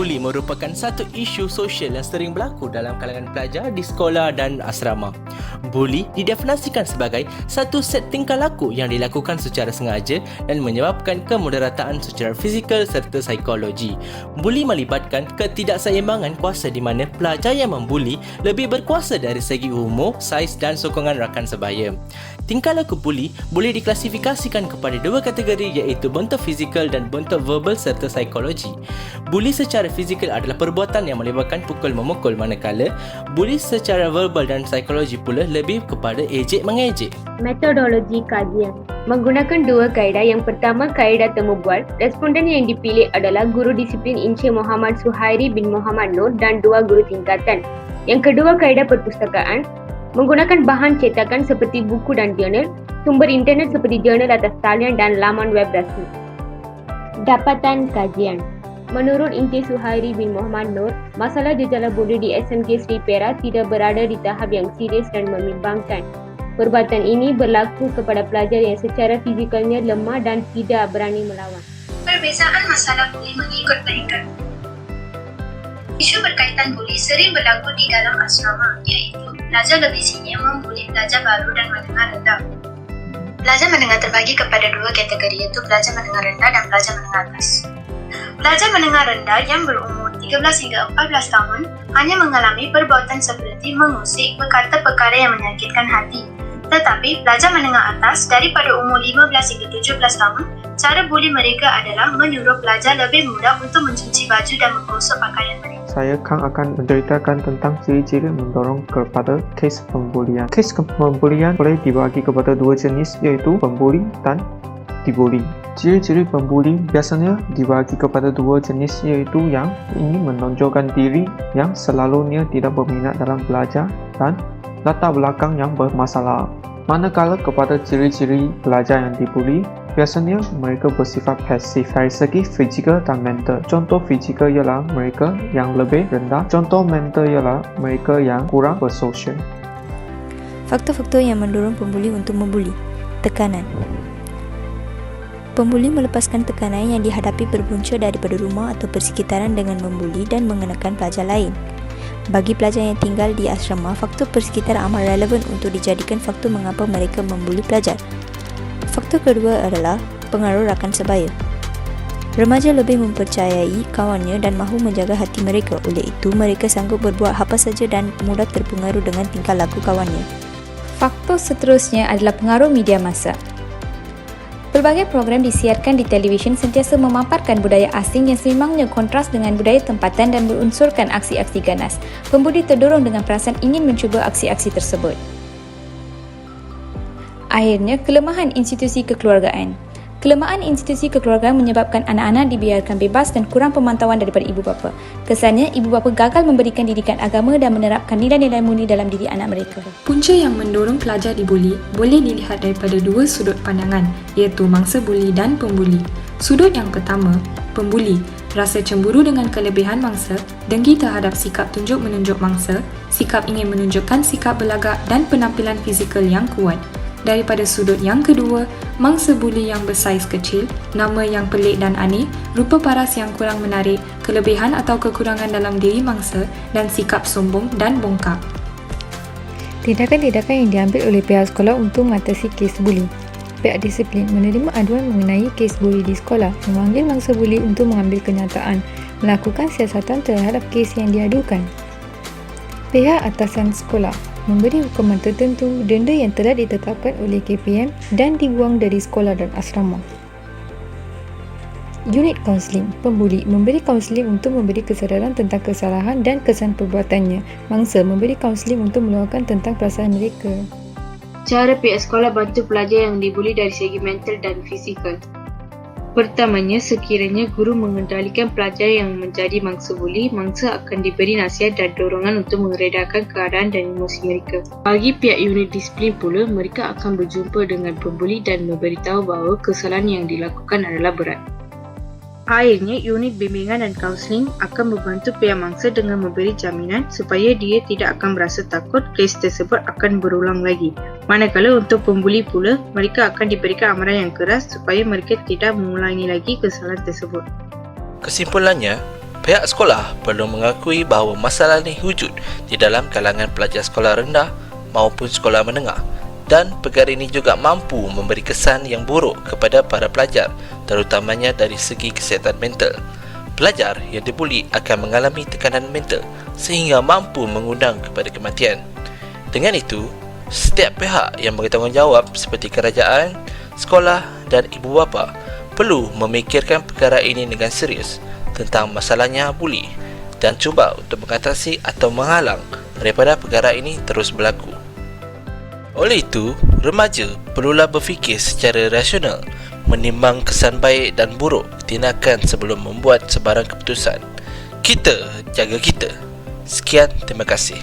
buli merupakan satu isu sosial yang sering berlaku dalam kalangan pelajar di sekolah dan asrama. Buli didefinisikan sebagai satu set tingkah laku yang dilakukan secara sengaja dan menyebabkan kemudarataan secara fizikal serta psikologi. Buli melibatkan ketidakseimbangan kuasa di mana pelajar yang membuli lebih berkuasa dari segi umur, saiz dan sokongan rakan sebaya. Tingkah laku buli boleh diklasifikasikan kepada dua kategori iaitu bentuk fizikal dan bentuk verbal serta psikologi. Buli secara fizikal adalah perbuatan yang melibatkan pukul-memukul, manakala buli secara verbal dan psikologi pula lebih kepada ejek-mengejek. Metodologi kajian menggunakan dua kaedah. Yang pertama, kaedah temu bual. Responden yang dipilih adalah guru disiplin Encik Muhammad Suhairi bin Muhammad Nur dan dua guru tingkatan. Yang kedua, kaedah perpustakaan menggunakan bahan cetakan seperti buku dan jurnal, sumber internet seperti jurnal atas talian dan laman web rasmi. Dapatan kajian. Menurut Encik Suhairi bin Muhammad Nur, masalah jejala buli di SMK Sri Perak tidak berada di tahap yang serius dan membimbangkan. Perbuatan ini berlaku kepada pelajar yang secara fizikalnya lemah dan tidak berani melawan. Perbezaan masalah buli mengikut peringkat. Isu berkaitan buli sering berlaku di dalam asrama, iaitu pelajar lebih senior membuli pelajar baru dan menengah rendah. Pelajar menengah terbagi kepada dua kategori, iaitu pelajar menengah rendah dan pelajar menengah atas. Pelajar menengah rendah yang berumur 13 hingga 14 tahun hanya mengalami perbuatan seperti mengusik, berkata perkara yang menyakitkan hati. Tetapi pelajar menengah atas daripada umur 15 hingga 17 tahun, cara buli mereka adalah menyuruh pelajar lebih mudah untuk mencuci baju dan menggosok pakaian mereka. Saya akan menceritakan tentang ciri-ciri mendorong kepada kes pembulian. Kes pembulian boleh dibagi kepada dua jenis, iaitu pembuli dan dibuli. Ciri-ciri pembuli biasanya dibagi kepada dua jenis, iaitu yang ingin menonjolkan diri, yang selalunya tidak berminat dalam belajar, dan latar belakang yang bermasalah. Manakala kepada ciri-ciri pelajar yang dibuli, biasanya mereka bersifat pasif dari segi fizikal dan mental. Contoh fizikal ialah mereka yang lebih rendah, contoh mental ialah mereka yang kurang bersosial. Faktor-faktor yang mendorong pembuli untuk membuli. Tekanan. Pembuli melepaskan tekanan yang dihadapi berpunca daripada rumah atau persekitaran dengan membuli dan mengenakan pelajar lain. Bagi pelajar yang tinggal di asrama, faktor persekitar amat relevan untuk dijadikan faktor mengapa mereka membuli pelajar. Faktor kedua adalah pengaruh rakan sebaya. Remaja lebih mempercayai kawannya dan mahu menjaga hati mereka. Oleh itu, mereka sanggup berbuat apa saja dan mudah terpengaruh dengan tingkah laku kawannya. Faktor seterusnya adalah pengaruh media massa. Pelbagai program disiarkan di televisyen sentiasa memaparkan budaya asing yang sememangnya kontras dengan budaya tempatan dan berunsurkan aksi-aksi ganas. Pembuli terdorong dengan perasaan ingin mencuba aksi-aksi tersebut. Akhirnya, kelemahan institusi kekeluargaan. Kelemahan institusi kekeluargaan menyebabkan anak-anak dibiarkan bebas dan kurang pemantauan daripada ibu bapa. Kesannya, ibu bapa gagal memberikan didikan agama dan menerapkan nilai-nilai murni dalam diri anak mereka. Punca yang mendorong pelajar dibuli boleh dilihat daripada dua sudut pandangan, iaitu mangsa buli dan pembuli. Sudut yang pertama, pembuli, rasa cemburu dengan kelebihan mangsa, dengki terhadap sikap tunjuk-menunjuk mangsa, sikap ingin menunjukkan sikap berlagak dan penampilan fizikal yang kuat. Daripada sudut yang kedua, mangsa buli yang bersaiz kecil, nama yang pelik dan aneh, rupa paras yang kurang menarik, kelebihan atau kekurangan dalam diri mangsa dan sikap sombong dan bongkak. Tindakan-tindakan yang diambil oleh pihak sekolah untuk mengatasi kes buli. Pihak disiplin menerima aduan mengenai kes buli di sekolah, memanggil mangsa buli untuk mengambil kenyataan, melakukan siasatan terhadap kes yang diadukan. Pihak atasan sekolah memberi hukuman tertentu, denda yang telah ditetapkan oleh KPM dan dibuang dari sekolah dan asrama. Unit kaunseling. Pembuli memberi kaunseling untuk memberi kesedaran tentang kesalahan dan kesan perbuatannya. Mangsa memberi kaunseling untuk meluahkan tentang perasaan mereka. Cara pihak sekolah bantu pelajar yang dibuli dari segi mental dan fizikal. Pertamanya, sekiranya guru mengendalikan pelajar yang menjadi mangsa buli, mangsa akan diberi nasihat dan dorongan untuk meredakan keadaan dan emosi mereka. Bagi pihak unit disiplin pula, mereka akan berjumpa dengan pembuli dan memberitahu bahawa kesalahan yang dilakukan adalah berat. Akhirnya, unit bimbingan dan kaunseling akan membantu pihak mangsa dengan memberi jaminan supaya dia tidak akan berasa takut kes tersebut akan berulang lagi. Manakala untuk pembuli pula, mereka akan diberikan amaran yang keras supaya mereka tidak mengulangi lagi kesalahan tersebut. Kesimpulannya, Pihak sekolah perlu mengakui bahawa masalah ini wujud di dalam kalangan pelajar sekolah rendah maupun sekolah menengah, dan perkara ini juga mampu memberi kesan yang buruk kepada para pelajar, terutamanya dari segi kesihatan mental. Pelajar yang dibuli akan mengalami tekanan mental sehingga mampu mengundang kepada kematian. Dengan itu, setiap pihak yang bertanggungjawab seperti kerajaan, sekolah dan ibu bapa perlu memikirkan perkara ini dengan serius tentang masalahnya buli dan cuba untuk mengatasi atau menghalang daripada perkara ini terus berlaku. Oleh itu, remaja perlulah berfikir secara rasional menimbang kesan baik dan buruk tindakan sebelum membuat sebarang keputusan. Kita jaga kita. Sekian, terima kasih.